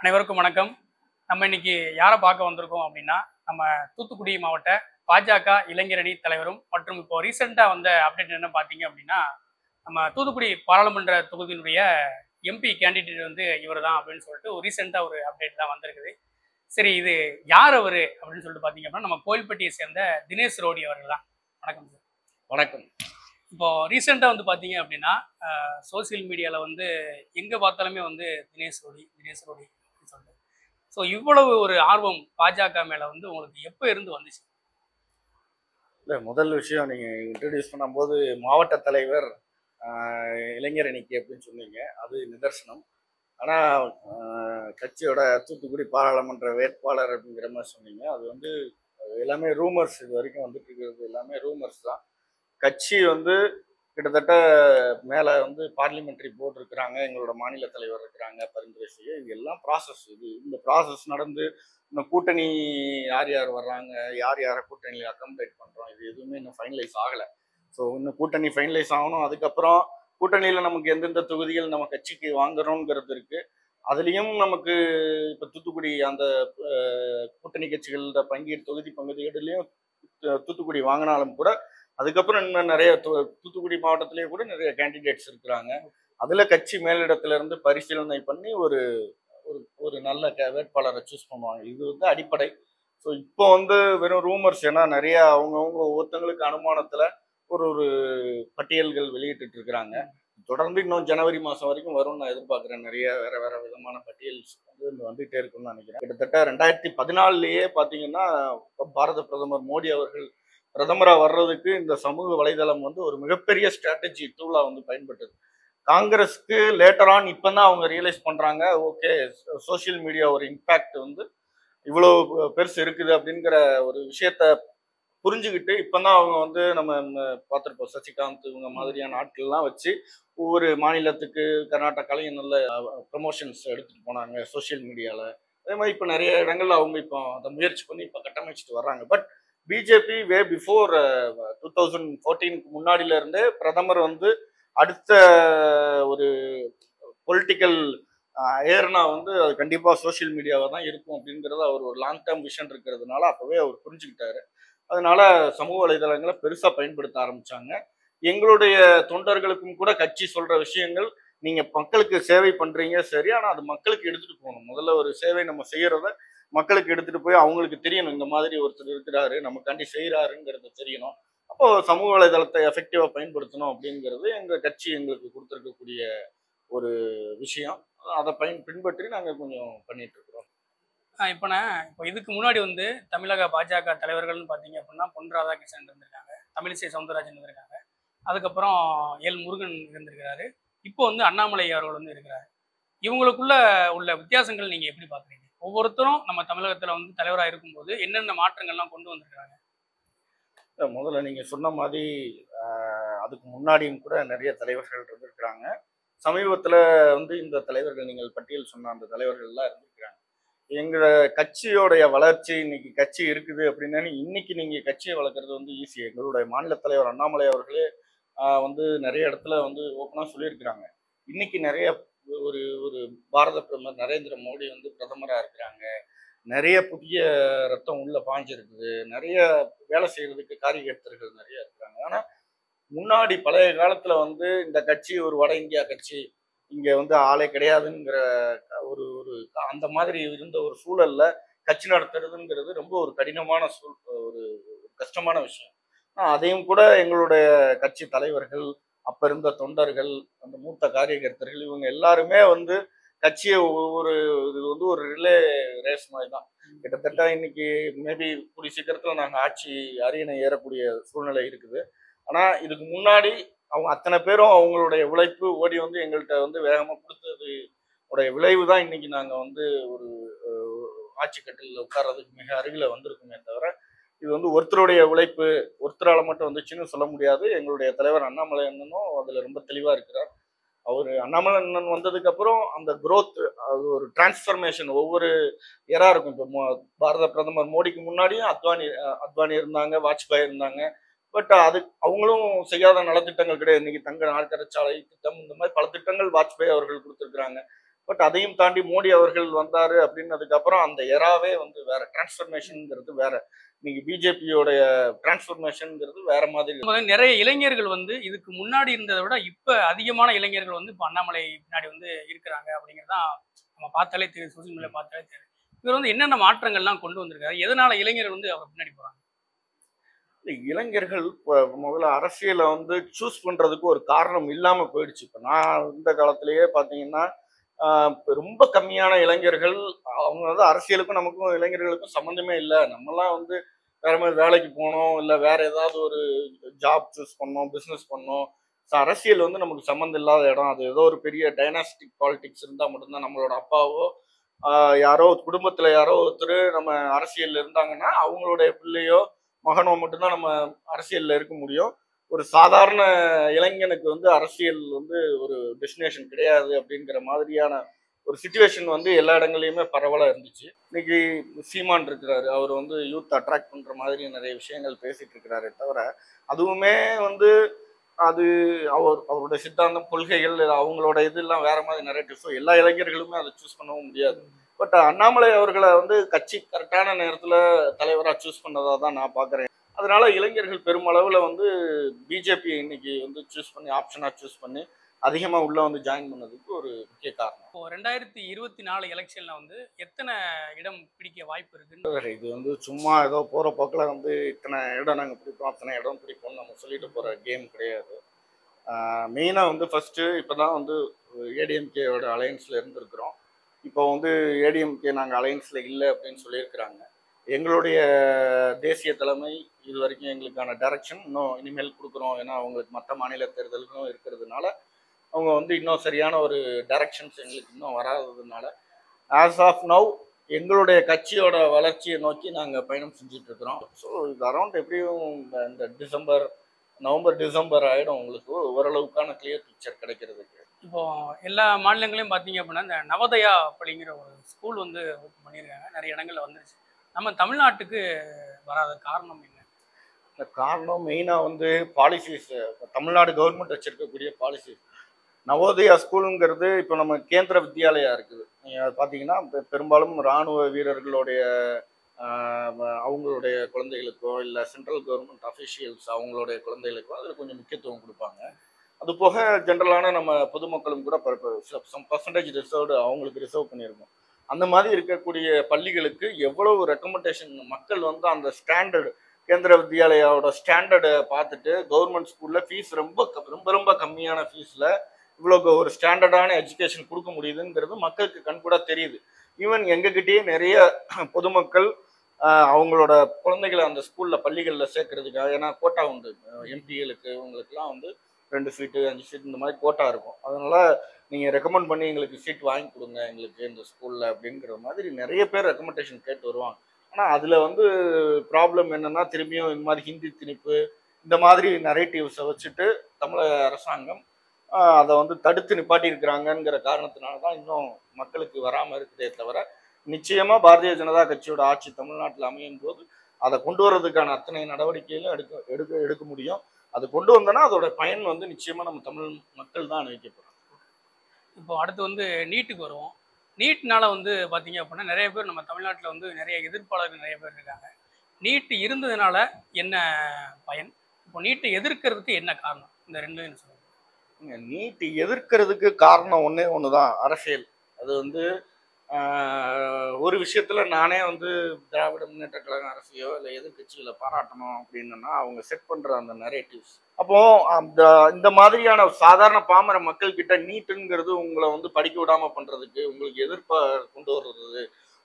அனைவருக்கும் வணக்கம். நம்ம இன்னைக்கு யாரை பார்க்க வந்திருக்கோம் அப்படின்னா, நம்ம தூத்துக்குடி மாவட்ட பாஜக இளைஞரணி தலைவரும் மற்றும் இப்போ ரீசெண்டா வந்த அப்டேட் என்ன பார்த்தீங்க அப்படின்னா, நம்ம தூத்துக்குடி பாராளுமன்ற தொகுதியினுடைய எம்பி கேண்டிடேட் வந்து இவர் தான் அப்படின்னு சொல்லிட்டு ஒரு ரீசெண்டா ஒரு அப்டேட் தான் வந்திருக்குது. சரி, இது யார் அவரு அப்படின்னு சொல்லிட்டு பார்த்தீங்க அப்படின்னா, நம்ம கோயில்பட்டியை சேர்ந்த தினேஷ் ரோடி அவர்கள் தான். வணக்கம் சார். வணக்கம். இப்போ ரீசெண்டா வந்து பார்த்தீங்க அப்படின்னா, சோசியல் மீடியால வந்து எங்க பார்த்தாலுமே வந்து தினேஷ் ரோடி, தினேஷ் ரோடி அப்படின்னு சொல்லிட்டு. ஸோ இவ்வளவு ஒரு ஆர்வம் பாஜக மேல வந்து உங்களுக்கு எப்ப இருந்து வந்துச்சு? இல்ல, முதல் விஷயம் நீங்க இன்ட்ரடியூஸ் பண்ணும்போது மாவட்ட தலைவர் இளைஞர் அணிக்கு அப்படின்னு சொன்னீங்க. அது நிதர்சனம். ஆனா கட்சியோட தூத்துக்குடி பாராளுமன்ற வேட்பாளர் அப்படிங்கிற மாதிரி சொன்னீங்க. அது வந்து எல்லாமே ரூமர்ஸ். இது வரைக்கும் வந்துட்டு இருக்கிறது எல்லாமே ரூமர்ஸ் தான். கட்சி வந்து கிட்டத்தட்ட மேல வந்து பார்லிமெண்ட்ரி போர்டு இருக்கிறாங்க, எங்களோட மாநில தலைவர் இருக்கிறாங்க, பரிந்துரை செய்ய. இது எல்லாம் ப்ராசஸ். இந்த ப்ராசஸ் நடந்து இந்த கூட்டணி யார் யார் வர்றாங்க, யார் யாரை கூட்டணியில் அக்கமடேட் பண்றோம், இது எதுவுமே இன்னும் ஃபைனலைஸ் ஆகலை. ஸோ இன்னும் கூட்டணி ஃபைனலைஸ் ஆகணும். அதுக்கப்புறம் கூட்டணியில் நமக்கு எந்தெந்த தொகுதிகள் நம்ம கட்சிக்கு வாங்குறோங்கிறது இருக்கு. அதுலேயும் நமக்கு இப்போ தூத்துக்குடி அந்த கூட்டணி கட்சிகளோட தொகுதி பங்குதிகளிலையும் தூத்துக்குடி வாங்கினாலும் கூட அதுக்கப்புறம் இன்னும் நிறைய தூத்துக்குடி மாவட்டத்திலேயே கூட நிறைய கேண்டிடேட்ஸ் இருக்கிறாங்க. அதுல கட்சி மேலிடத்துல இருந்து பரிசீலனை பண்ணி ஒரு ஒரு ஒரு நல்ல வேட்பாளரை சூஸ் பண்ணுவாங்க. இது வந்து அடிப்படை. ஸோ இப்போ வந்து வெறும் ரூமர்ஸ். ஏன்னா நிறைய அவங்கவுங்க ஒவ்வொருத்தங்களுக்கு அனுமானத்துல ஒரு ஒரு பட்டியல்கள் வெளியிட்டு இருக்கிறாங்க. தொடர்ந்து இன்னும் ஜனவரி மாசம் வரைக்கும் வரும்னு நான் எதிர்பார்க்கிறேன். நிறைய வேற வேற விதமான பட்டியல்ஸ் வந்து வந்துட்டே இருக்கும்னு நினைக்கிறேன். கிட்டத்தட்ட 2014 பாத்தீங்கன்னா பாரத பிரதமர் மோடி அவர்கள் பிரதமரா வர்றதுக்கு இந்த சமூக வலைதளம் வந்து ஒரு மிகப்பெரிய ஸ்ட்ராட்டஜி டூலா வந்து பயன்பட்டது. காங்கிரஸ்க்கு லேட்டர் ஆன் இப்பதான் அவங்க ரியலைஸ் பண்றாங்க, ஓகே சோசியல் மீடியா ஒரு இம்பாக்ட் வந்து இவ்வளவு பெருசு இருக்குது அப்படிங்கிற ஒரு விஷயத்த புரிஞ்சுக்கிட்டு இப்பதான் அவங்க வந்து நம்ம பார்த்துருப்போம், சசிகாந்த் இவங்க மாதிரியான ஆட்கள்லாம் வச்சு ஒவ்வொரு மாநிலத்துக்கு கர்நாடகாலையும் நல்ல ப்ரமோஷன்ஸ் எடுத்துட்டு போனாங்க சோசியல் மீடியால. அதே மாதிரி இப்போ நிறைய இடங்கள்ல அவங்க இப்போ அதை முயற்சி பண்ணி இப்போ கட்டமைச்சிட்டு வர்றாங்க. பட் பிஜேபி வே பிஃபோர் 2014 முன்னாடில இருந்தே பிரதமர் வந்து அடுத்த ஒரு பொலிட்டிக்கல் ஏர்னா வந்து அது கண்டிப்பா சோசியல் மீடியாவை தான் இருக்கும் அப்படிங்கிறது அவர் ஒரு லாங் டேர்ம் விஷன் இருக்கிறதுனால அப்பவே அவர் புரிஞ்சுக்கிட்டாரு. அதனால சமூக வலைதளங்களை பெருசா பயன்படுத்த ஆரம்பிச்சாங்க. எங்களுடைய தொண்டர்களுக்கும் கூட கட்சி சொல்ற விஷயங்கள், நீங்க மக்களுக்கு சேவை பண்றீங்க சரி, ஆனா அது மக்களுக்கு எடுத்துட்டு போகணும். முதல்ல ஒரு சேவை நம்ம செய்யறத மக்களுக்கு எடுத்துட்டு போய் அவங்களுக்கு தெரியணும், இந்த மாதிரி ஒருத்தர் இருக்கிறாரு நமக்காண்டி செய்யறாருங்கிறது தெரியணும். அப்போ சமூக வலைதளத்தை எஃபெக்டிவா பயன்படுத்தணும் அப்படிங்கிறது எங்க கட்சி எங்களுக்கு கொடுத்துருக்கக்கூடிய ஒரு விஷயம். அதை பின்பற்றி நாங்க கொஞ்சம் பண்ணிட்டு இருக்கிறோம். இப்போ இதுக்கு முன்னாடி வந்து தமிழக பாஜக தலைவர்கள்னு பார்த்தீங்க அப்படின்னா பொன் ராதாகிருஷ்ணன் இருந்திருக்காங்க, தமிழிசை சவுந்தரராஜன் இருந்திருக்காங்க, அதுக்கப்புறம் எல் முருகன் இருந்திருக்கிறாரு, இப்போ வந்து அண்ணாமலை அவர்கள் வந்து இருக்கிறாரு. இவங்களுக்குள்ள உள்ள வித்தியாசங்கள் நீங்க எப்படி பாக்குறீங்க? ஒவ்வொருத்தரும் நம்ம தமிழகத்துல வந்து தலைவராக இருக்கும்போது என்னென்ன மாற்றங்கள்லாம் கொண்டு வந்திருக்கிறாங்க? முதல்ல நீங்க சொன்ன மாதிரி அதுக்கு முன்னாடியும் கூட நிறைய தலைவர்கள் இருந்திருக்கிறாங்க. சமீபத்துல வந்து இந்த தலைவர்கள் நீங்கள் பட்டியல் சொன்ன அந்த தலைவர்கள்லாம் இருந்திருக்கிறாங்க. எங்க கட்சியோடைய வளர்ச்சி, இன்னைக்கு கட்சி இருக்குது அப்படின்னா இன்னைக்கு நீங்க கட்சியை வளர்க்குறது வந்து ஈஸி. எங்களுடைய மாநில தலைவர் அண்ணாமலை அவர்களே வந்து நிறைய இடத்துல வந்து ஓப்பனா சொல்லியிருக்கிறாங்க. இன்னைக்கு நிறைய ஒரு ஒரு பாரத பிரதமர் நரேந்திர மோடி வந்து பிரதமரா இருக்கிறாங்க. நிறைய புதிய ரத்தம் உள்ள பாஞ்சிருக்குது. நிறைய வேலை செய்யறதுக்கு காரியகர்த்தர்கள் நிறைய இருக்கிறாங்க. ஆனா முன்னாடி பழைய காலத்துல வந்து இந்த கட்சி ஒரு வட இந்தியா கட்சி, இங்க வந்து ஆளே கிடையாதுங்கிற ஒரு ஒரு அந்த மாதிரி இருந்த ஒரு சூழல்ல கட்சி நடத்துறதுங்கிறது ரொம்ப ஒரு கடினமான ஒரு கஷ்டமான விஷயம். அதையும் கூட எங்களுடைய கட்சி தலைவர்கள், அப்ப இருந்த தொண்டர்கள், அந்த மூத்த காரியகர்த்தர்கள் இவங்க எல்லாருமே வந்து கட்சியை ஒரு இது வந்து ஒரு ரிலே ரேஸ் மாதிரி தான். கிட்டத்தட்ட இன்னைக்கு மேபி கூடிய சீக்கிரத்துல நாங்க ஆட்சி அரியணை ஏறக்கூடிய சூழ்நிலை இருக்குது. ஆனா இதுக்கு முன்னாடி அவங்க அத்தனை பேரும் அவங்களுடைய உழைப்பு ஓடி வந்து எங்கள்கிட்ட வந்து வேகமா கொடுத்தது உடைய விளைவு தான் இன்னைக்கு நாங்க வந்து ஒரு ஆட்சி கட்டில உட்கார்றதுக்கு மிக அருகில வந்திருக்குமே தவிர, இது வந்து ஒருத்தருடைய உழைப்பு ஒருத்தரால மட்டும் வந்துச்சுன்னு சொல்ல முடியாது. எங்களுடைய தலைவர் அண்ணாமலை அண்ணனும் அதுல ரொம்ப தெளிவா இருக்கிறார். அவர் அண்ணாமலை அண்ணன் வந்ததுக்கு அப்புறம் அந்த குரோத், அது ஒரு டிரான்ஸ்பர்மேஷன் ஒவ்வொரு எரா இருக்கும். இப்போ பாரத பிரதமர் மோடிக்கு முன்னாடியும் அத்வானி இருந்தாங்க, வாஜ்பாய் இருந்தாங்க. பட் அது அவங்களும் செய்யாத நலத்திட்டங்கள் கிடையாது. இன்னைக்கு தங்க நாற்கரச்சாலை திட்டம், இந்த மாதிரி பல திட்டங்கள் வாஜ்பாய் அவர்கள் கொடுத்துருக்குறாங்க. பட் அதையும் தாண்டி மோடி அவர்கள் வந்தாரு அப்படின்னதுக்கு அப்புறம் அந்த எராவே வந்து வேற, டிரான்ஸ்ஃபர்மேஷன்ங்கிறது வேற. இன்னைக்கு பிஜேபியோடைய டிரான்ஸ்ஃபர்மேஷன்ங்கிறது வேற மாதிரி இருக்கு. நிறைய இளைஞர்கள் வந்து இதுக்கு முன்னாடி இருந்ததை விட இப்ப அதிகமான இளைஞர்கள் வந்து இப்ப அண்ணாமலை பின்னாடி வந்து இருக்கிறாங்க அப்படிங்கிறதான் நம்ம பார்த்தாலே தெரியும், சோசியல் மீடியா பார்த்தாலே தெரியும். இவர் வந்து என்னென்ன மாற்றங்கள்லாம் கொண்டு வந்திருக்காரு, எதனால இளைஞர்கள் வந்து அவர் பின்னாடி போறாங்க? இளைஞர்கள் முதல்ல அரசியலை வந்து சூஸ் பண்றதுக்கு ஒரு காரணம் இல்லாம போயிடுச்சு. இப்ப நான் இந்த காலத்திலேயே பாத்தீங்கன்னா ரொம்ப கம்மியான இளைஞர்கள், அவங்க வந்து அரசியலுக்கும் நமக்கும் இளைஞர்களுக்கும் சம்மந்தமே இல்லை. நம்மலாம் வந்து வேற மாதிரி வேலைக்கு போனோம், இல்லை வேற ஏதாவது ஒரு ஜாப் சூஸ் பண்ணோம், பிஸ்னஸ் பண்ணோம். ஸோ அரசியல் வந்து நமக்கு சம்மந்தம் இல்லாத இடம். அது ஏதோ ஒரு பெரிய டைனாஸ்டிக் பாலிடிக்ஸ் இருந்தால் மட்டும்தான், நம்மளோட அப்பாவோ யாரோ குடும்பத்துல யாரோ ஒருத்தர் நம்ம அரசியல்ல இருந்தாங்கன்னா அவங்களுடைய பிள்ளையோ மகனோ மட்டும்தான் நம்ம அரசியல்ல இருக்க முடியும். ஒரு சாதாரண இளைஞனுக்கு வந்து அரசியல் வந்து ஒரு டெஸ்டினேஷன் கிடையாது அப்படிங்கிற மாதிரியான ஒரு சுச்சுவேஷன் வந்து எல்லா இடங்கள்லையுமே பரவலா இருந்துச்சு. இன்னைக்கு சீமான் இருக்கிறாரு, அவர் வந்து யூத் அட்ராக்ட் பண்ற மாதிரி நிறைய விஷயங்கள் பேசிட்டு இருக்கிறாரே தவிர, அதுவுமே வந்து அது அவருடைய சித்தாந்தம், கொள்கைகள், அவங்களோட இதெல்லாம் வேற மாதிரி நரேட்டிவ்ஸோ எல்லா இளைஞர்களுமே அதை சூஸ் பண்ணவும் முடியாது. பட் அண்ணாமலை அவர்களை வந்து கட்சி கரெக்டான நேரத்துல தலைவராக சூஸ் பண்ணதா தான் நான் பாக்குறேன். அதனால இளைஞர்கள் பெருமளவுல வந்து பிஜேபி இன்னைக்கு வந்து சூஸ் பண்ணி, ஆப்ஷனா சூஸ் பண்ணி அதிகமா உள்ள வந்து ஜாயின் பண்ணதுக்கு ஒரு முக்கிய காரணம். இப்போ 2024 எலெக்ஷன்ல வந்து எத்தனை இடம் பிடிக்க வாய்ப்பு இருக்குன்னு? இது வந்து சும்மா ஏதோ போற போக்கில் வந்து இத்தனை இடம் நாங்கள் பிடிப்போம், அத்தனை இடம் பிடிப்போம்னு நம்ம சொல்லிட்டு போற கேம் கிடையாது. மெயினாக வந்து ஃபர்ஸ்ட் இப்போதான் வந்து ஏடிஎம்கேயோட அலையன்ஸ்ல இருந்திருக்கிறோம். இப்போ வந்து ஏடிஎம்கே நாங்கள் அலையன்ஸ்ல இல்லை அப்படின்னு சொல்லியிருக்கிறாங்க. எங்களுடைய தேசிய தலைமை இது வரைக்கும் எங்களுக்கான டைரக்ஷன் இன்னும் இனிமேல் கொடுக்குறோம். ஏன்னா அவங்களுக்கு மற்ற மாநில தேர்தல்களும் இருக்கிறதுனால அவங்க வந்து இன்னும் சரியான ஒரு டைரக்ஷன்ஸ் எங்களுக்கு இன்னும் வராததுனால ஆஸ் ஆஃப் நவ் எங்களுடைய கட்சியோட வளர்ச்சியை நோக்கி நாங்கள் பயணம் செஞ்சுட்டு இருக்கிறோம். ஸோ இது அரௌண்ட் எப்படியும் இந்த நவம்பர் டிசம்பர் ஆகிடும் உங்களுக்கு ஓரளவுக்கான கிளியர் பிக்சர் கிடைக்கிறதுக்கு. இப்போ எல்லா மாநிலங்களையும் பார்த்தீங்க அப்படின்னா இந்த நவோதயா அப்படிங்கிற ஒரு ஸ்கூல் வந்து ஓப்பன் பண்ணியிருக்காங்க, நிறைய இடங்கள்ல வந்துருச்சு. நம்ம தமிழ்நாட்டுக்கு வராத காரணம் என்ன? இந்த காரணம் மெயினாக வந்து பாலிசிஸ், தமிழ்நாடு கவர்மெண்ட் வச்சிருக்கக்கூடிய பாலிசிஸ். நவோதயா ஸ்கூலுங்கிறது இப்போ நம்ம கேந்திர வித்யாலயா இருக்குது. நீங்கள் பார்த்தீங்கன்னா பெரும்பாலும் இராணுவ வீரர்களுடைய அவங்களுடைய குழந்தைகளுக்கோ இல்லை சென்ட்ரல் கவர்மெண்ட் அஃபிஷியல்ஸ் அவங்களுடைய குழந்தைகளுக்கோ அதில் கொஞ்சம் முக்கியத்துவம் கொடுப்பாங்க. அது போக ஜென்ரலான நம்ம பொதுமக்களும் கூட சம் பர்சன்டேஜ் ரிசர்வ்டு அவங்களுக்கு ரிசர்வ் பண்ணியிருக்கோம். அந்த மாதிரி இருக்கக்கூடிய பள்ளிகளுக்கு எவ்வளவு ரெக்கமெண்டேஷன் மக்கள் வந்து அந்த ஸ்டாண்டர்டு கேந்திர வித்யாலயாவோட ஸ்டாண்டர்டை பார்த்துட்டு கவர்மெண்ட் ஸ்கூலில் ஃபீஸ் ரொம்ப ரொம்ப ரொம்ப கம்மியான ஃபீஸில் இவ்வளோ ஒரு ஸ்டாண்டர்டான எஜுகேஷன் கொடுக்க முடியுதுங்கிறது மக்களுக்கு கண்கூட தெரியுது. ஈவன் எங்ககிட்டயே நிறைய பொதுமக்கள் அவங்களோட குழந்தைகளை அந்த ஸ்கூலில் பள்ளிகளில் சேர்க்கறதுக்காக, ஏன்னா கோட்டா உண்டு எம்பிகளுக்கு, இவங்களுக்குலாம் வந்து 2 சீட்டு 5 சீட் இந்த மாதிரி கோட்டா இருக்கும். அதனால நீங்கள் ரெக்கமெண்ட் பண்ணி எங்களுக்கு சீட் வாங்கி கொடுங்க எங்களுக்கு இந்த ஸ்கூலில் அப்படிங்கிற மாதிரி நிறைய பேர் ரெக்கமெண்டேஷன் கேட்டு வருவாங்க. ஆனால் அதில் வந்து ப்ராப்ளம் என்னென்னா திரும்பியும் இந்த மாதிரி ஹிந்தி திணிப்பு இந்த மாதிரி நரேட்டிவ்ஸை வச்சுட்டு தமிழக அரசாங்கம் அதை வந்து தடுத்து நிப்பாட்டி இருக்கிறாங்கங்கிற காரணத்தினால தான் இன்னும் மக்களுக்கு வராமல் இருக்குதே தவிர, நிச்சயமாக பாரதிய ஜனதா கட்சியோட ஆட்சி தமிழ்நாட்டில் அமையும் போது அதை கொண்டு வர்றதுக்கான அத்தனை நடவடிக்கைகளும் எடுக்க முடியும். அது கொண்டு வந்தோன்னா அதோட பயன் வந்து நிச்சயமாக நம்ம தமிழ் மக்கள் தான் அனுபவிக்கப்படும். இப்போ அடுத்து வந்து நீட்டுக்கு வருவோம். நீட்னால வந்து பார்த்தீங்க அப்படின்னா நிறைய பேர் நம்ம தமிழ்நாட்டில் வந்து நிறைய எதிர்ப்பாளர்கள் நிறைய பேர் இருக்காங்க. நீட்டு இருந்ததுனால என்ன பயன்? இப்போ நீட்டை எதிர்க்கிறதுக்கு என்ன காரணம்? இந்த ரெண்டும் என்ன சொல்லுங்க. நீட்டு எதிர்க்கிறதுக்கு காரணம் ஒன்று தான், அரசியல். அது வந்து ஒரு விஷயத்துல நானே வந்து திராவிட முன்னேற்ற கழக அரசையோ இல்லை எதிர்கட்சிகளை பாராட்டணும் அப்படின்னா அவங்க செட் பண்ற அந்த நரேட்டிவ்ஸ். அப்போ இந்த மாதிரியான சாதாரண பாமர மக்கள் கிட்ட நீட்டுங்கிறது உங்களை வந்து படிக்க விடாம பண்றதுக்கு, உங்களுக்கு எதிர்ப்பை கொண்டு வர்றது,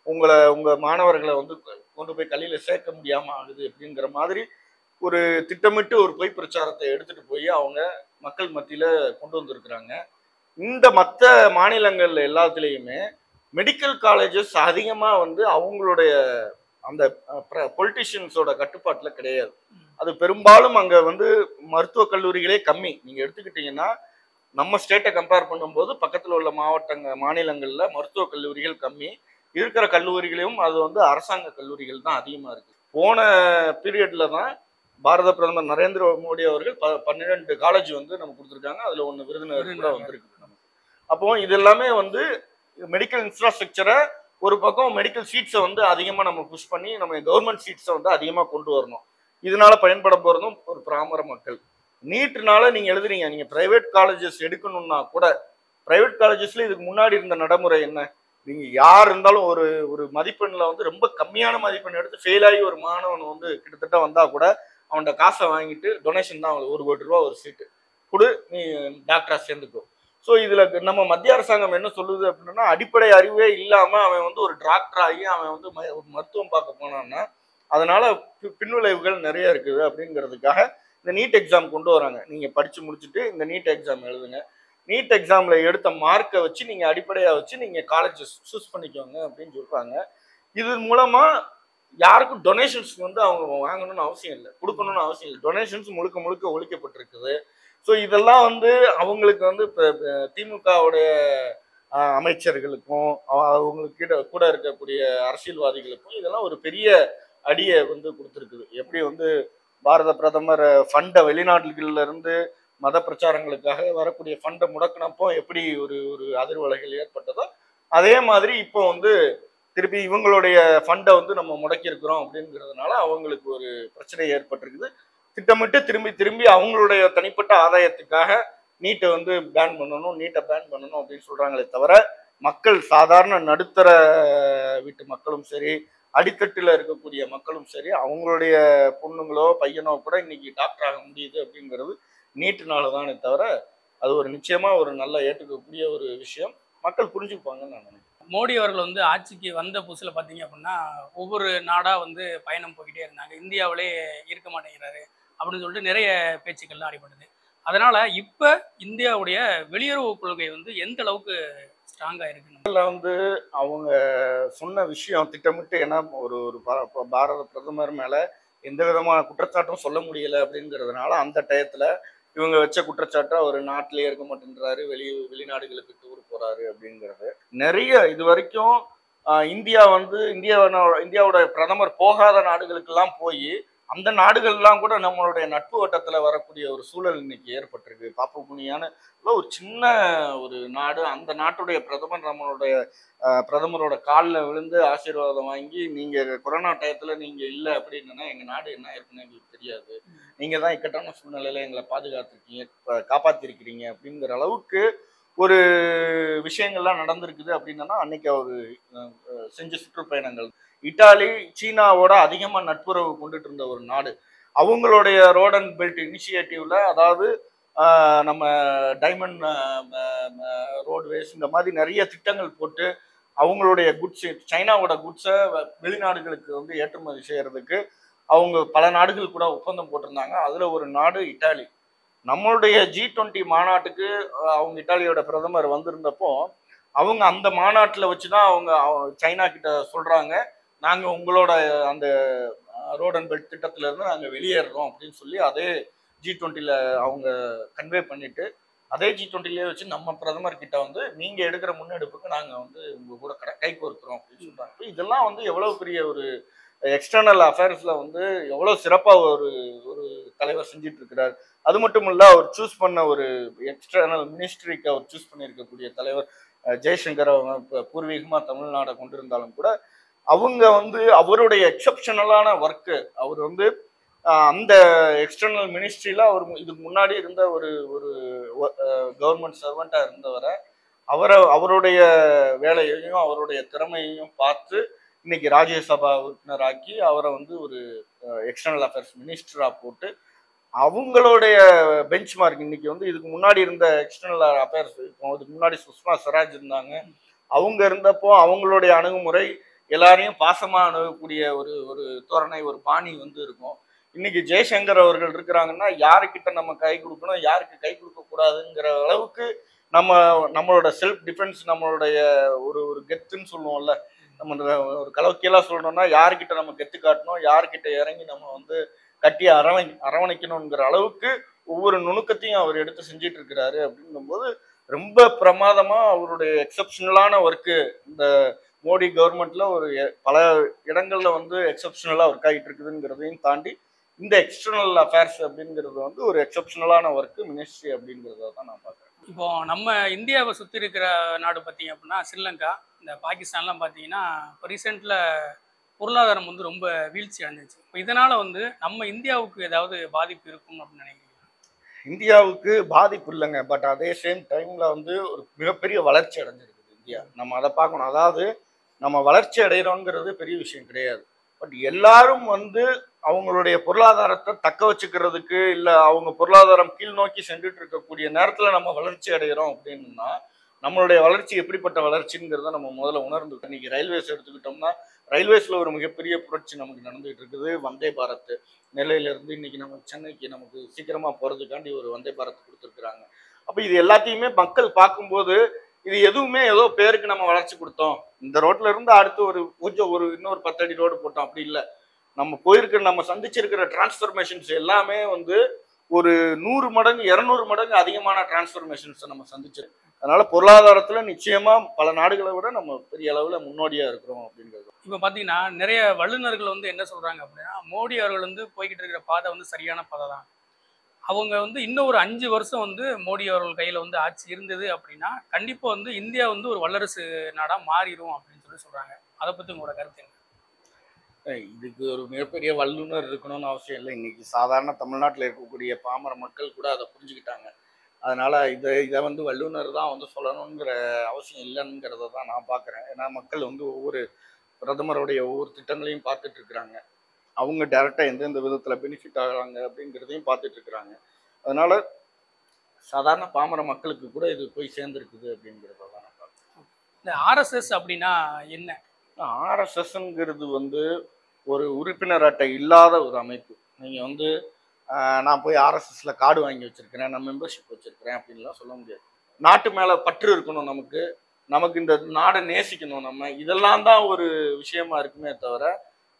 உங்க மாணவர்களை வந்து கொண்டு போய் கல்வியில சேர்க்க முடியாம ஆகுது அப்படிங்கிற மாதிரி ஒரு திட்டமிட்டு ஒரு பொய் பிரச்சாரத்தை எடுத்துட்டு போய் அவங்க மக்கள் மத்தியில கொண்டு வந்திருக்கிறாங்க. இந்த மற்ற மாநிலங்கள்ல எல்லாத்துலேயுமே மெடிக்கல் காலேஜஸ் அதிகமா வந்து அவங்களுடைய அந்த பொலிட்டிஷியன்ஸோட கட்டுப்பாட்டுல கிடையாது. அது பெரும்பாலும் அங்க வந்து மருத்துவக் கல்லூரிகளே கம்மி. நீங்க எடுத்துக்கிட்டீங்கன்னா நம்ம ஸ்டேட்டை கம்பேர் பண்ணும்போது பக்கத்துல உள்ள மாநிலங்கள்ல மருத்துவக் கல்லூரிகள் கம்மி. இருக்கிற கல்லூரிகளையும் அது வந்து அரசாங்க கல்லூரிகள் தான் அதிகமா இருக்கு. போன பீரியட்ல தான் பாரத பிரதமர் நரேந்திர மோடி அவர்கள் 12 காலேஜ் வந்து நம்ம கொடுத்துருக்காங்க. அதுல 1 விருதுநகர் கூட வந்திருக்கு நமக்கு. அப்போ இது எல்லாமே வந்து மெடிக்கல் இன்ஃப்ராஸ்ட்ரக்சரை ஒரு பக்கம் மெடிக்கல் சீட்ஸை வந்து அதிகமாக நம்ம புஷ் பண்ணி நம்ம கவர்மெண்ட் சீட்ஸை வந்து அதிகமாக கொண்டு வரணும். இதனால பயன்பட போகிறதும் ஒரு பிராமர மக்கள். நீட்னால நீங்கள் எழுதுறீங்க, நீங்கள் ப்ரைவேட் காலேஜஸ் எடுக்கணும்னா கூட ப்ரைவேட் காலேஜஸ்ல இதுக்கு முன்னாடி இருந்த நடைமுறை என்ன? நீங்கள் யார் இருந்தாலும் ஒரு ஒரு மதிப்பெண்ணில் வந்து ரொம்ப கம்மியான மதிப்பெண் எடுத்து ஃபெயில் ஆகி ஒரு மாணவன் வந்து கிட்டத்தட்ட வந்தால் கூட அவன்கிட்ட காசை வாங்கிட்டு டொனேஷன் தான் அவங்களுக்கு 1 கோடி ரூபா ஒரு சீட்டு கொடு, நீ டாக்டரா சேர்ந்துக்கோ. ஸோ இதில் நம்ம மத்திய அரசாங்கம் என்ன சொல்லுது அப்படின்னா, அடிப்படை அறிவே இல்லாமல் அவன் வந்து ஒரு டாக்டர் ஆகி அவன் வந்து ஒரு மருத்துவம் பார்க்க போனான்னா அதனால பின்விளைவுகள் நிறைய இருக்குது அப்படிங்கிறதுக்காக இந்த நீட் எக்ஸாம் கொண்டு வராங்க. நீங்கள் படித்து முடிச்சுட்டு இந்த நீட் எக்ஸாம் எழுதுங்க, நீட் எக்ஸாமில் எடுத்த மார்க்கை வச்சு நீங்கள் அடிப்படையாக வச்சு நீங்கள் காலேஜஸ் சூஸ் பண்ணிக்கோங்க அப்படின்னு சொல்கிறாங்க. இது மூலமாக யாருக்கும் டொனேஷன்ஸ் வந்து அவங்க வாங்கணும்னு அவசியம் இல்லை, கொடுக்கணும்னு அவசியம் இல்லை. டொனேஷன்ஸ் முழுக்க முழுக்க ஒழிக்கப்பட்டிருக்குது. ஸோ இதெல்லாம் வந்து அவங்களுக்கு வந்து இப்போ திமுகவுடைய அமைச்சர்களுக்கும் அவங்களுக்கு கூட இருக்கக்கூடிய அரசியல்வாதிகளுக்கும் இதெல்லாம் ஒரு பெரிய அடியை வந்து கொடுத்துருக்குது. எப்படி வந்து பாரத பிரதமர் ஃபண்டை வெளிநாடுகள்ல இருந்து மத பிரச்சாரங்களுக்காக வரக்கூடிய ஃபண்டை முடக்கினப்போ எப்படி ஒரு ஒரு அதிர்வலைகள் ஏற்பட்டதோ அதே மாதிரி இப்போ வந்து திருப்பி இவங்களுடைய ஃபண்டை வந்து நம்ம முடக்கி இருக்கிறோம் அப்படிங்கிறதுனால அவங்களுக்கு ஒரு பிரச்சனை ஏற்பட்டிருக்குது. திட்டமிட்டு திரும்பி திரும்பி அவங்களுடைய தனிப்பட்ட ஆதாயத்துக்காக நீட்டை வந்து பேன் பண்ணணும், நீட்டை பேன் பண்ணணும் அப்படின்னு சொல்றாங்களே தவிர மக்கள் சாதாரண நடுத்தர வீட்டு மக்களும் சரி, அடித்தட்டில் இருக்கக்கூடிய மக்களும் சரி, அவங்களுடைய பொண்ணுங்களோ பையனோ கூட இன்னைக்கு டாக்டர் ஆக முடியுது அப்படிங்கிறது நீட்டுனால தானே தவிர அது ஒரு நிச்சயமா ஒரு நல்ல ஏற்றுக்கக்கூடிய ஒரு விஷயம். மக்கள் புரிஞ்சுப்பாங்கன்னு நான் நினைக்கிறேன். மோடி அவர்கள் வந்து ஆட்சிக்கு வந்த புதுசில் பார்த்தீங்க அப்படின்னா ஒவ்வொரு நாடாக வந்து பயணம் போய்கிட்டே இருந்தாங்க. இந்தியாவிலே இருக்க மாட்டேங்கிறாரு அப்படின்னு சொல்லிட்டு நிறைய பேச்சுக்கள்லாம் அடிபடுது. அதனால இப்போ இந்தியாவுடைய வெளியுறவு கொள்கை வந்து எந்த அளவுக்கு ஸ்ட்ராங்காக இருக்குன்னு வந்து அவங்க சொன்ன விஷயம் திட்டமிட்டு, ஏன்னா ஒரு ஒரு பாரத பிரதமர் மேலே எந்த விதமான குற்றச்சாட்டும் சொல்ல முடியலை அப்படிங்கிறதுனால அந்த டயத்தில் இவங்க வச்ச குற்றச்சாட்டை அவர் நாட்டிலேயே இருக்க மாட்டேன்றாரு, வெளிநாடுகளுக்கு டூர் போறாரு அப்படிங்கிறது நிறைய. இது வரைக்கும் இந்தியா வந்து இந்தியாவோட பிரதமர் போகாத நாடுகளுக்கெல்லாம் போய் அந்த நாடுகள்லாம் கூட நம்மளுடைய நட்பு வட்டத்தில் வரக்கூடிய ஒரு சூழல் இன்னைக்கு ஏற்பட்டிருக்கு. பாப்புகுனியான ஒரு சின்ன ஒரு நாடு, அந்த நாட்டுடைய பிரதமர் நம்மளுடைய பிரதமரோட காலில் விழுந்து ஆசீர்வாதம் வாங்கி நீங்கள் கொரோனா டயத்தில் நீங்கள் இல்லை அப்படின்னா எங்கள் நாடு என்ன இருக்குன்னு எங்களுக்கு தெரியாது, நீங்கள் தான் இக்கட்டான சூழ்நிலையில் எங்களை பாதுகாத்துருக்கீங்க, காப்பாற்றிருக்கிறீங்க அப்படிங்கிற அளவுக்கு ஒரு விஷயங்கள்லாம் நடந்திருக்குது. அப்படின்னா அன்னைக்கு அவர் செஞ்ச சுற்றுப்பயணங்கள். இட்டாலி சீனாவோட அதிகமாக நட்புறவு கொண்டுட்டு இருந்த ஒரு நாடு. அவங்களுடைய ரோட் அண்ட் பெல்ட் இனிஷியேட்டிவ்ல, அதாவது நம்ம டைமண்ட் ரோட்வேஸ் இந்த மாதிரி நிறைய திட்டங்கள் போட்டு அவங்களுடைய குட்ஸ், சைனாவோட குட்ஸை வெளிநாடுகளுக்கு வந்து ஏற்றுமதி செய்யறதுக்கு அவங்க பல நாடுகள் கூட ஒப்பந்தம் போட்டிருந்தாங்க. அதில் ஒரு நாடு இட்டாலி. நம்மளுடைய G20 மாநாட்டுக்கு அவங்க இட்டாலியோட பிரதமர் வந்திருந்தப்போ அவங்க அந்த மாநாட்டில் வச்சுதான் அவங்க சைனா கிட்ட சொல்றாங்க, நாங்கள் உங்களோட அந்த ரோட் அண்ட் பெல்ட் திட்டத்துல இருந்து நாங்கள் வெளியேறோம் அப்படின்னு சொல்லி அதே G20 அவங்க கன்வே பண்ணிட்டு அதே G20 வச்சு நம்ம பிரதமர் கிட்ட வந்து நீங்க எடுக்கிற முன்னெடுப்புக்கு நாங்கள் வந்து உங்க கூட கை கோர்க்கிறோம் அப்படின்னு சொல்றாங்க. இதெல்லாம் வந்து எவ்வளவு பெரிய ஒரு எக்ஸ்டர்னல் அஃபேர்ஸ்ல வந்து எவ்வளவு சிறப்பா ஒரு ஒரு தலைவர் செஞ்சிட்டு இருக்கிறார். அது மட்டும் இல்ல, அவர் சூஸ் பண்ண ஒரு எக்ஸ்டர்னல் மினிஸ்ட்ரிக்கு அவர் சூஸ் பண்ணியிருக்கக்கூடிய தலைவர் ஜெய்சங்கர் அவங்க பூர்வீகமா தமிழ்நாடை கொண்டிருந்தாலும் கூட அவங்க வந்து அவருடைய எக்ஸப்ஷனலான ஒர்க்கு, அவர் வந்து அந்த எக்ஸ்டர்னல் மினிஸ்ட்ரியில அவர் இதுக்கு முன்னாடி இருந்த ஒரு ஒரு கவர்மெண்ட் சர்வெண்டா இருந்தவரை அவருடைய வேலையையும் அவருடைய திறமையையும் பார்த்து இன்னைக்கு ராஜ்யசபா உறுப்பினராக்கி அவரை வந்து ஒரு எக்ஸ்டர்னல் அஃபேர்ஸ் மினிஸ்டரா போட்டு அவங்களுடைய பெஞ்ச் மார்க் இன்னைக்கு வந்து இதுக்கு முன்னாடி இருந்த எக்ஸ்டர்னல் அஃபேர்ஸ், இதுக்கு முன்னாடி சுஷ்மா ஸ்வராஜ் இருந்தாங்க, அவங்க இருந்தப்போ அவங்களுடைய அணுகுமுறை எல்லாரையும் பாசமா அணுகக்கூடிய ஒரு ஒரு தோரணை, ஒரு பாணி வந்து இருக்கும். இன்னைக்கு ஜெய்சங்கர் அவர்கள் இருக்கிறாங்கன்னா யாருக்கிட்ட நம்ம கை கொடுக்கணும், யாருக்கு கை கொடுக்க கூடாதுங்கிற அளவுக்கு நம்மளோட செல்ஃப் டிஃபென்ஸ், நம்மளுடைய ஒரு ஒரு கெத்துன்னு சொல்லுவோம்ல, நம்ம ஒரு கலவக்கியெல்லாம் சொல்லணும்னா யாருக்கிட்ட நம்ம கெத்து காட்டணும், யாருக்கிட்ட இறங்கி நம்ம வந்து கட்டி அரவணைக்கணுங்கிற அளவுக்கு ஒவ்வொரு நுணுக்கத்தையும் அவர் எடுத்து செஞ்சிட்டு இருக்கிறாரு. அப்படிங்கும்போது ரொம்ப பிரமாதமா அவருடைய எக்ஸப்ஷனலான ஒர்க்கு இந்த மோடி கவர்மெண்ட்ல ஒரு பல இடங்கள்ல வந்து எக்ஸப்ஷனலா ஒர்க் ஆகிட்டு இருக்குதுங்கிறதையும் தாண்டி இந்த எக்ஸ்டர்னல் அஃபேர்ஸ் அப்படிங்கிறது வந்து ஒரு எக்ஸப்ஷனலான ஒர்க்கு மினிஸ்ட்ரி அப்படிங்கிறத தான் நான் பார்க்குறேன். இப்போ நம்ம இந்தியாவை சுற்றி இருக்கிற நாடு பார்த்தீங்க அப்படின்னா ஸ்ரீலங்கா, இந்த பாகிஸ்தான்லாம் பார்த்தீங்கன்னா இப்போ ரீசெண்டில் பொருளாதாரம் வந்து ரொம்ப வீழ்ச்சி அடைஞ்சிச்சு. இப்போ இதனால வந்து நம்ம இந்தியாவுக்கு ஏதாவது பாதிப்பு இருக்கும் அப்படின்னு நினைக்கிறீங்க? இந்தியாவுக்கு பாதிப்பு இல்லைங்க. பட் அதே சேம் டைம்ல வந்து ஒரு மிகப்பெரிய வளர்ச்சி அடைஞ்சிருக்குது இந்தியா. நம்ம அதை பார்க்கணும். அதாவது நம்ம வளர்ச்சி அடைகிறோங்கிறது பெரிய விஷயம் கிடையாது. பட் எல்லாரும் வந்து அவங்களுடைய பொருளாதாரத்தை தக்க வச்சுக்கிறதுக்கு, இல்லை அவங்க பொருளாதாரம் கீழ் நோக்கி சென்றுட்டு இருக்கக்கூடிய நேரத்தில் நம்ம வளர்ச்சி அடைகிறோம் அப்படின்னா, நம்மளுடைய வளர்ச்சி எப்படிப்பட்ட வளர்ச்சிங்கிறத நம்ம முதல்ல உணர்ந்துட்டோம். இன்னைக்கு ரயில்வேஸ் எடுத்துக்கிட்டோம்னா, ரயில்வேஸ்ல ஒரு மிகப்பெரிய புரட்சி நமக்கு நடந்துகிட்டு இருக்குது. வந்தே பாரத் நெல்லையில இருந்து இன்னைக்கு நம்ம சென்னைக்கு நமக்கு சீக்கிரமா போறதுக்காண்டி ஒரு வந்தே பாரத் கொடுத்துருக்குறாங்க. அப்ப இது எல்லாத்தையுமே மக்கள் பார்க்கும்போது இது எதுவுமே ஏதோ பேருக்கு நம்ம வளர்ச்சி கொடுத்தோம், இந்த ரோட்ல இருந்து அடுத்து கொஞ்சம் இன்னொரு 10 அடி ரோடு போட்டோம், அப்படி இல்லை. நம்ம போயிருக்கிற நம்ம சந்திச்சிருக்கிற டிரான்ஸ்ஃபர்மேஷன்ஸ் எல்லாமே வந்து ஒரு 100 மடங்கு 200 மடங்கு அதிகமான டிரான்ஸ்ஃபர்மேஷன்ஸை நம்ம சந்திச்சிருக்கோம். அதனால பொருளாதாரத்துல நிச்சயமா பல நாடுகளை விட நம்ம பெரிய அளவுல முன்னோடியா இருக்கிறோம் அப்படிங்கிறது. இப்போ பார்த்தீங்கன்னா நிறைய வல்லுநர்கள் வந்து என்ன சொல்றாங்க அப்படின்னா, மோடி அவர்கள் வந்து போய்கிட்டு இருக்கிற பாதை வந்து சரியான பாதை தான். அவங்க வந்து இன்னும் ஒரு 5 வருஷம் வந்து மோடி அவர்கள் கையில் வந்து ஆட்சி இருந்தது அப்படின்னா கண்டிப்பாக வந்து இந்தியா வந்து ஒரு வல்லரசு நாடாக மாறிடும் அப்படின்னு சொல்றாங்க. அதை பற்றி உங்களோட கருத்து என்ன? இதுக்கு ஒரு மிகப்பெரிய வல்லுநர் இருக்கணும்னு அவசியம் இல்லை. இன்னைக்கு சாதாரண தமிழ்நாட்டில் இருக்கக்கூடிய பாமர மக்கள் கூட அதை புரிஞ்சுக்கிட்டாங்க. அதனால இதை வந்து வல்லுநர் தான் வந்து சொல்லணுங்கிற அவசியம் இல்லைங்கிறத தான் நான் பார்க்குறேன். ஏன்னா மக்கள் வந்து ஒவ்வொரு பிரதமருடைய ஒவ்வொரு திட்டங்களையும் பார்த்துட்டு இருக்கிறாங்க. அவங்க டைரெக்டாக எந்தெந்த விதத்தில் பெனிஃபிட் ஆகிறாங்க அப்படிங்கிறதையும் பார்த்துட்டு இருக்கிறாங்க. அதனால சாதாரண பாமர மக்களுக்கு கூட இது போய் சேர்ந்துருக்குது அப்படிங்கிறத தான் நான் பார்க்குறேன். இந்த ஆர்எஸ்எஸ் அப்படின்னா என்ன? ஆர்எஸ்எஸ்ங்கிறது வந்து ஒரு உறுப்பினர் அட்டை இல்லாத ஒரு அமைப்பு. நீங்கள் வந்து நான் போய் ஆர்எஸ்எஸ்ல கார்டு வாங்கி வச்சிருக்கிறேன், நான் மெம்பர்ஷிப் வச்சிருக்கிறேன் அப்படின்லாம் சொல்ல முடியாது. நாட்டு மேலே பற்று இருக்கணும், நமக்கு இந்த நாடை நேசிக்கணும், நம்ம இதெல்லாம் தான் ஒரு விஷயமா இருக்குமே தவிர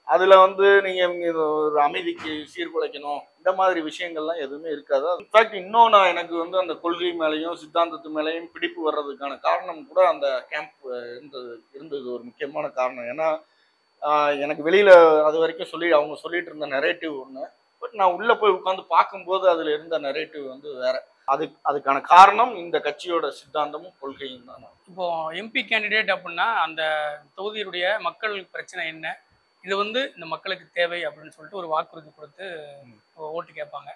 அதில் வந்து நீங்கள் ஒரு அமைதிக்கு சீர்குலைக்கணும் இந்த மாதிரி விஷயங்கள்லாம் எதுவுமே இருக்காது. இன்ஃபேக்ட் இன்னும் நான் எனக்கு வந்து அந்த கொள்கை மேலேயும் சித்தாந்தத்து மேலேயும் பிடிப்பு வர்றதுக்கான காரணம் கூட அந்த கேம்ப் இருந்தது ஒரு முக்கியமான காரணம். ஏன்னா எனக்கு வெளியில் அது வரைக்கும் அவங்க சொல்லிட்டு இருந்த நெரேட்டிவ் ஒன்று, பட் நான் உள்ளே போய் உட்காந்து பார்க்கும்போது அதில் இருந்த நெரேட்டிவ் வந்து வேற. அதுக்கான காரணம் இந்த கட்சியோட சித்தாந்தமும் கொள்கையும் தான். இப்போ எம்பி கேண்டிடேட் அப்படின்னா அந்த தொகுதியுடைய மக்கள் பிரச்சனை என்ன, இது வந்து இந்த மக்களுக்கு தேவை அப்படின்னு சொல்லிட்டு ஒரு வாக்குறுதி கொடுத்து ஓட்டு கேட்பாங்க.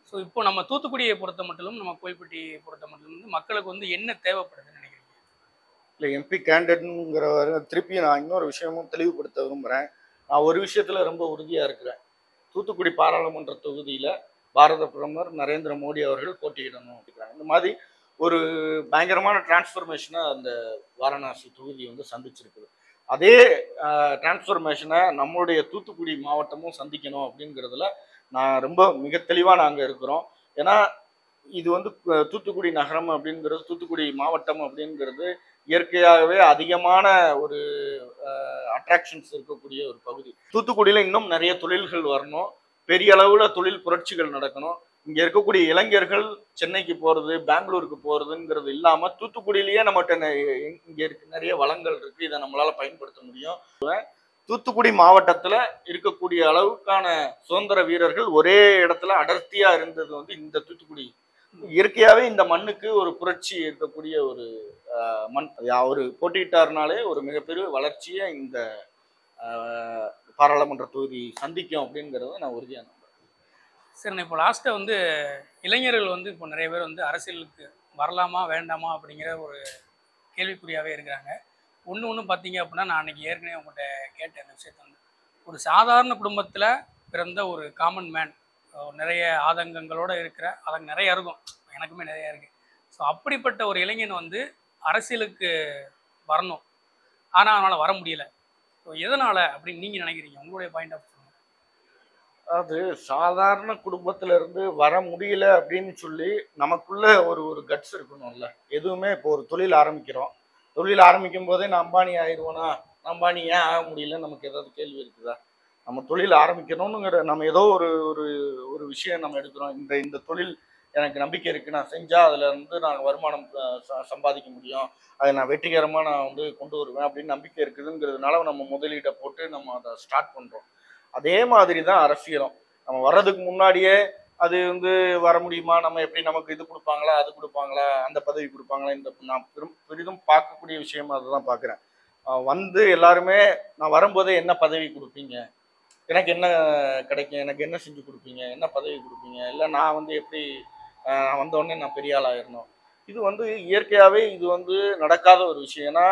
ஸோ இப்போ நம்ம தூத்துக்குடியை பொறுத்த மட்டும், நம்ம கோயில்பட்டியை பொறுத்த மட்டும் வந்து மக்களுக்கு வந்து என்ன தேவைப்படுதுன்னு நினைக்கிறீங்க? இல்லை, எம்பி கேண்டிடேட்ங்கிற திருப்பி நான் இன்னொரு விஷயமும் தெளிவுபடுத்த விரும்புகிறேன். நான் ஒரு விஷயத்தில் ரொம்ப உறுதியாக இருக்கிறேன். தூத்துக்குடி பாராளுமன்ற தொகுதியில் பாரத பிரதமர் நரேந்திர மோடி அவர்கள் போட்டியிடணும் அப்படிங்கிறாங்க. இந்த மாதிரி ஒரு பயங்கரமான டிரான்ஸ்ஃபர்மேஷனை அந்த வாரணாசி தொகுதி வந்து சந்திச்சிருக்குது. அதே டிரான்ஸ்ஃபர்மேஷனை நம்மளுடைய தூத்துக்குடி மாவட்டமும் சந்திக்கணும் அப்படிங்கிறதுல நான் ரொம்ப மிக தெளிவாக நாங்கள் இருக்கிறோம். ஏன்னா இது வந்து தூத்துக்குடி நகரம் அப்படிங்கிறது, தூத்துக்குடி மாவட்டம் அப்படிங்கிறது இயற்கையாகவே அதிகமான ஒரு அட்ராக்ஷன்ஸ் இருக்கக்கூடிய ஒரு பகுதி. தூத்துக்குடியில் இன்னும் நிறைய தொழில்கள் வரணும், பெரிய அளவில் தொழில் புரட்சிகள் நடக்கணும். இங்கே இருக்கக்கூடிய இளைஞர்கள் சென்னைக்கு போகிறது, பெங்களூருக்கு போகிறதுங்கிறது இல்லாமல் தூத்துக்குடியிலேயே நம்மகிட்ட இங்கே நிறைய வளங்கள் இருக்குது, இதை நம்மளால் பயன்படுத்த முடியும். தூத்துக்குடி மாவட்டத்தில் இருக்கக்கூடிய அளவுக்கான சுதந்திர வீரர்கள் ஒரே இடத்துல அடர்த்தியாக இருந்தது வந்து இந்த தூத்துக்குடி. இயற்கையாகவே இந்த மண்ணுக்கு ஒரு புரட்சி இருக்கக்கூடிய ஒரு மண். அவர் போட்டியிட்டார்னாலே ஒரு மிகப்பெரிய வளர்ச்சியை இந்த பாராளுமன்ற தொகுதி சந்திக்கும் அப்படிங்கிறத நான் உறுதியாக நம்புறேன். சரி, இப்போ லாஸ்ட்டாக வந்து இளைஞர்கள் வந்து இப்போ நிறைய பேர் வந்து அரசியலுக்கு வரலாமா வேண்டாமா அப்படிங்கிற ஒரு கேள்விக்குறியாகவே இருக்கிறாங்க. ஒன்று பார்த்தீங்க அப்படின்னா, நான் அன்றைக்கி ஏற்கனவே உங்கள்கிட்ட கேட்டேன் அந்த விஷயத்த வந்து, ஒரு சாதாரண குடும்பத்தில் பிறந்த ஒரு காமன் மேன், நிறைய ஆதங்கங்களோடு இருக்கிற அதங்க நிறைய இருக்கும், எனக்குமே நிறையா இருக்குது. ஸோ அப்படிப்பட்ட ஒரு இளைஞன் வந்து அரசியலுக்கு வரணும், ஆனால் அவனால் வர முடியல. ஸோ எதனால் அப்படின்னு நீங்கள் நினைக்கிறீங்க? உங்களுடைய பாயிண்ட் ஆஃப் வியூ. அது சாதாரண குடும்பத்துல இருந்து வர முடியல அப்படின்னு சொல்லி நமக்குள்ள ஒரு கட்ஸ் இருக்கணும்ல. எதுவுமே இப்போ ஒரு தொழில் ஆரம்பிக்கிறோம், தொழில் ஆரம்பிக்கும் போதே நான் அம்பானி ஆயிடுவோனா, அம்பானி ஏன் ஆக முடியலன்னு நமக்கு ஏதாவது கேள்வி இருக்குதா? நம்ம தொழில் ஆரம்பிக்கணும்னுங்கிற நம்ம ஏதோ ஒரு விஷயம் நம்ம எடுக்கிறோம். இந்த தொழில் எனக்கு நம்பிக்கை இருக்குது, நான் செஞ்சால் அதில் வந்து நான் வருமானம் சம்பாதிக்க முடியும், அதை நான் வெற்றிகரமாக நான் வந்து கொண்டு வருவேன் அப்படின்னு நம்பிக்கை இருக்குதுங்கிறதுனால நம்ம முதலீட்டை போட்டு நம்ம அதை ஸ்டார்ட் பண்ணுறோம். அதே மாதிரி தான் அரசியலும். நம்ம வர்றதுக்கு முன்னாடியே அது வந்து வர முடியுமா, நம்ம எப்படி, நமக்கு இது கொடுப்பாங்களா, அது கொடுப்பாங்களா, அந்த பதவி கொடுப்பாங்களா, இந்த நான் பெரிதும் பார்க்கக்கூடிய விஷயமா அதுதான் பார்க்குறேன். வந்து எல்லாருமே நான் வரும்போதே என்ன பதவி கொடுப்பீங்க, எனக்கு என்ன கிடைக்கும், எனக்கு என்ன செஞ்சு கொடுப்பீங்க, என்ன பதவி கொடுப்பீங்க, இல்லை நான் வந்து எப்படி நான் வந்த உடனே நான் பெரிய ஆளாயிரணும். இது வந்து இயற்கையாகவே இது வந்து நடக்காத ஒரு விஷயம். ஏன்னா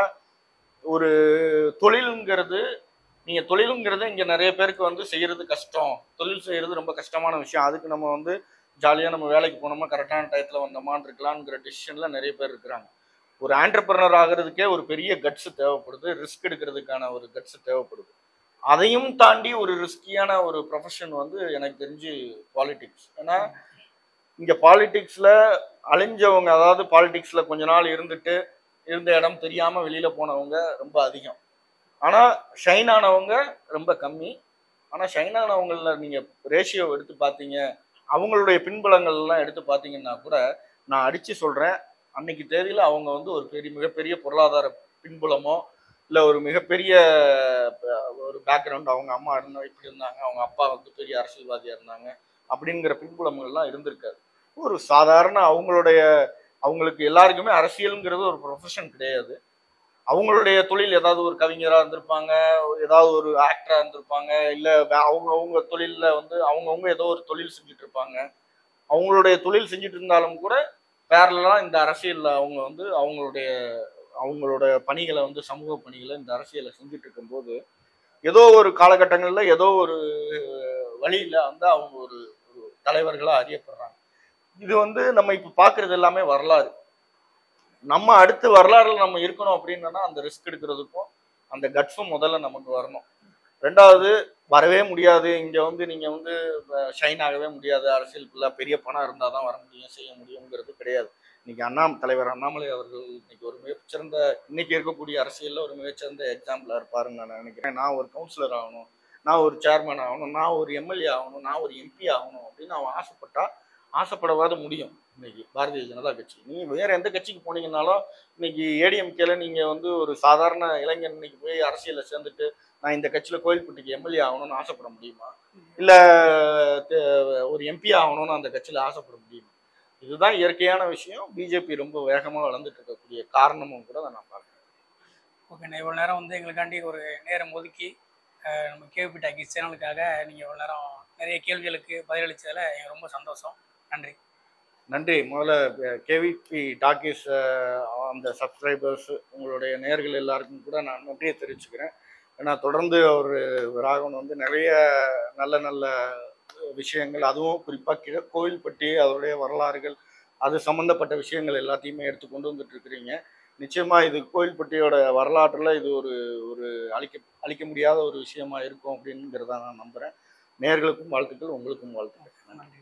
ஒரு தொழிலுங்கிறது, நீங்கள் தொழிலுங்கிறது இங்கே நிறைய பேருக்கு வந்து செய்கிறது கஷ்டம். தொழில் செய்கிறது ரொம்ப கஷ்டமான விஷயம். அதுக்கு நம்ம வந்து ஜாலியாக நம்ம வேலைக்கு போனோமா, கரெக்டான டயத்தில் வந்தோமான்னு இருக்கலாம்ங்கிற டிசிஷனில் நிறைய பேர் இருக்கிறாங்க. ஒரு ஆண்டர்பிரனர் ஆகிறதுக்கே ஒரு பெரிய கட்ஸ் தேவைப்படுது, ரிஸ்க் எடுக்கிறதுக்கான ஒரு கட்ஸ் தேவைப்படுது. அதையும் தாண்டி ஒரு ரிஸ்கியான ஒரு ப்ரொஃபஷன் வந்து எனக்கு தெரிஞ்சு பாலிடிக்ஸ். ஏன்னா இங்கே பாலிடிக்ஸில் அழிஞ்சவங்க, அதாவது பாலிடிக்ஸில் கொஞ்ச நாள் இருந்துட்டு இருந்த இடம் தெரியாமல் வெளியில் போனவங்க ரொம்ப அதிகம். ஆனால் ஷைன் ஆனவங்க ரொம்ப கம்மி. ஆனால் ஷைன் ஆனவங்களில் நீங்கள் ரேஷியோ எடுத்து பார்த்தீங்க, அவங்களுடைய பின்புலங்கள்லாம் எடுத்து பார்த்தீங்கன்னா கூட நான் அடித்து சொல்கிறேன், அன்னைக்கு தேதியில் அவங்க வந்து ஒரு மிகப்பெரிய பொருளாதார பின்புலமோ இல்லை ஒரு மிகப்பெரிய ஒரு பேக்ரவுண்ட், அவங்க அம்மா இப்படி இருந்தாங்க, அவங்க அப்பா வந்து பெரிய அரசியல்வாதியாக இருந்தாங்க அப்படிங்கிற பின்புலங்கள்லாம் இருந்திருக்காது. ஒரு சாதாரண அவங்களுக்கு எல்லாருக்குமே அரசியலுங்கிறது ஒரு ப்ரொஃபஷன் கிடையாது. அவங்களுடைய தொழில் ஏதாவது ஒரு கவிஞராக இருந்திருப்பாங்க, ஏதாவது ஒரு ஆக்டராக இருந்திருப்பாங்க, இல்லை அவங்க தொழிலில் வந்து அவங்கவுங்க ஏதோ ஒரு தொழில் செஞ்சுட்டு இருப்பாங்க. அவங்களுடைய தொழில் செஞ்சுட்டு இருந்தாலும் கூட பேரலாம் இந்த அரசியலில் அவங்க வந்து அவங்களோட பணிகளை வந்து சமூக பணிகளை இந்த அரசியலை செஞ்சுட்டு இருக்கும்போது ஏதோ ஒரு காலகட்டங்களில் ஏதோ ஒரு வழியில் வந்து அவங்க ஒரு தலைவர்களாக அறியப்படுறாங்க. இது வந்து நம்ம இப்போ பார்க்குறது எல்லாமே வரலாறு. நம்ம அடுத்து வரலாறுல நம்ம இருக்கணும் அப்படின்னா அந்த ரிஸ்க் எடுக்கிறதுக்கும் அந்த கட்ஸும் முதல்ல நமக்கு வரணும். ரெண்டாவது, வரவே முடியாது, இங்கே வந்து நீங்கள் வந்து ஷைன் ஆகவே முடியாது, அரசியலுக்குள்ள பெரிய பணம் இருந்தால் தான் வர முடியும், செய்ய முடியுங்கிறது கிடையாது. இன்னைக்கு தலைவர் அண்ணாமலை அவர்கள் இன்னைக்கு ஒரு மிகச்சிறந்த, இன்னைக்கு இருக்கக்கூடிய அரசியலில் ஒரு மிகச்சிறந்த எக்ஸாம்பிளாக இருப்பாருன்னு நான் நினைக்கிறேன். நான் ஒரு கவுன்சிலர் ஆகணும், நான் ஒரு சேர்மன் ஆகணும், நான் ஒரு எம்எல்ஏ ஆகணும், நான் ஒரு எம்பி ஆகணும் அப்படின்னு அவன் ஆசைப்படவாது முடியும். இன்னைக்கு பாரதிய ஜனதா கட்சி, நீங்க வேற எந்த கட்சிக்கு போனீங்கன்னாலும் இன்னைக்கு ஏடிஎம்கேல நீங்க வந்து ஒரு சாதாரண இளைஞன் இன்னைக்கு போய் அரசியல சேர்ந்துட்டு நான் இந்த கட்சியில கோயில்பட்டிக்கு எம்எல்ஏ ஆகணும்னு ஆசைப்பட முடியுமா? இல்ல ஒரு எம்பி ஆகணும்னு அந்த கட்சியில ஆசைப்பட முடியுமா? இதுதான் இயற்கையான விஷயம். பிஜேபி ரொம்ப வேகமா வளர்ந்துட்டு இருக்கக்கூடிய காரணமும் கூட நான் பார்க்குறேன். ஓகே, இவ்வளோ நேரம் வந்து எங்களுக்காண்டி ஒரு நேரம் ஒதுக்கி நம்ம கேவிபி டாக்கீஸ் சேனலுக்காக நீங்கள் இவ்வளோ நேரம் நிறைய கேள்விகளுக்கு பதிலளித்ததில் எனக்கு ரொம்ப சந்தோஷம். நன்றி. நன்றி. முதல்ல கேவிபி டாக்கீஸ் அந்த சப்ஸ்கிரைபர்ஸ், உங்களுடைய நேயர்கள் எல்லாருக்கும் கூட நான் நன்றியை தெரிவிச்சுக்கிறேன். ஏன்னா தொடர்ந்து ராகவன் வந்து நிறைய நல்ல நல்ல விஷயங்கள், அதுவும் குறிப்பாக கோவில்பட்டி அதோடைய வரலாறுகள், அது சம்மந்தப்பட்ட விஷயங்கள் எல்லாத்தையுமே எடுத்து கொண்டு வந்துட்டு இருக்கிறீங்க. நிச்சயமா இது கோவில்பட்டியோட வரலாற்றில் இது ஒரு அழிக்க முடியாத ஒரு விஷயமா இருக்கும் அப்படிங்கிறத நான் நம்புகிறேன். நேயர்களுக்கும் வாழ்த்துக்கள், உங்களுக்கும் வாழ்த்துக்கள். நன்றி.